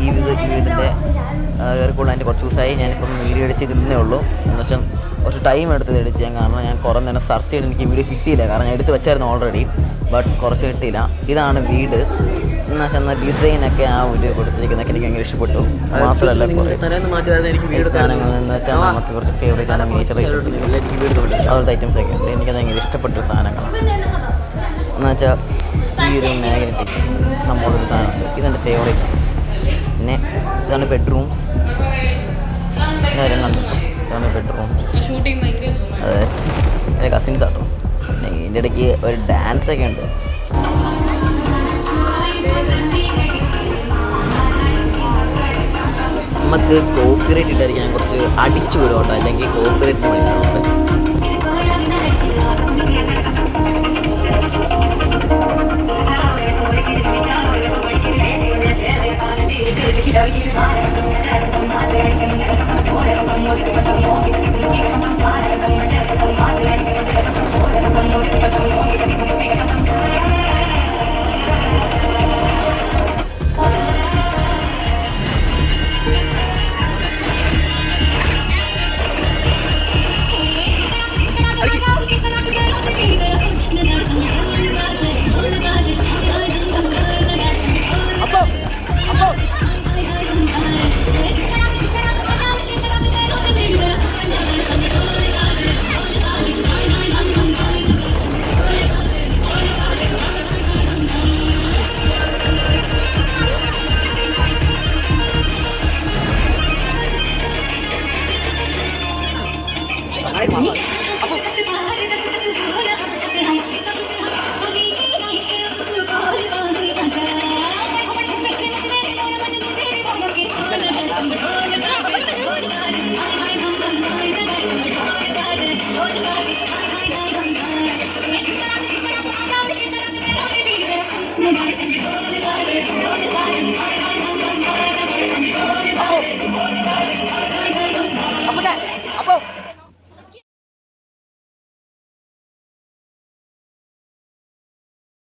ഈ വീടിൻ്റെ കയറിക്കൊള്ളു. അതിൻ്റെ കുറച്ച് ദിവസമായി ഞാനിപ്പം വീഡിയോ എഡിറ്റ് ചെയ്തിരുന്നേ ഉള്ളൂ. എന്ന് വെച്ചാൽ കുറച്ച് ടൈം എടുത്തത് എഡിറ്റ് ചെയ്യാൻ. കാരണം ഞാൻ കുറേ നേരം സെർച്ച് ചെയ്ത് എനിക്ക് വീഡിയോ കിട്ടിയില്ല. കാരണം ഞാൻ എടുത്ത് വെച്ചായിരുന്നു ഓൾറെഡി, ബട്ട് കുറച്ച് കിട്ടിയില്ല. ഇതാണ് വീട് എന്ന് വെച്ചാൽ ഡിസൈനൊക്കെ ആ വീഡിയോ കൊടുത്തിരിക്കുന്നതൊക്കെ എനിക്ക് ഭയങ്കര ഇഷ്ടപ്പെട്ടു. മാത്രമല്ല സാധനങ്ങൾ എന്ന് വെച്ചാൽ നമുക്ക് കുറച്ച് ഫേവറേറ്റ് ആണ് നേച്ചർ അതുപോലത്തെ ഐറ്റംസ് ഒക്കെ ഉണ്ട്. എനിക്കത് ഭയങ്കര ഇഷ്ടപ്പെട്ട സാധനങ്ങളാണ്. എന്ന് വെച്ചാൽ ഈ ഒരു മാഗ്നറ്റിക് സംഭവം ഒരു സാധനമുണ്ട്, ഇതെൻ്റെ ഫേവറേറ്റ്. പിന്നെ ഇതാണ് ബെഡ്റൂംസ്. ഇതാണ് ബെഡ്റൂംസ്. അതെ, എൻ്റെ കസിൻസ് ആട്ടോ. പിന്നെ ഇതിൻ്റെ ഇടയ്ക്ക് ഒരു ഡാൻസൊക്കെ ഉണ്ട്. നമുക്ക് കോപ്പിറൈറ്റ് ഇട്ടായിരിക്കാൻ കുറച്ച് അടിച്ചു വിടും കേട്ടോ, അല്ലെങ്കിൽ കോപ്പിറൈറ്റിന് വിളിക്കുന്നുണ്ട്.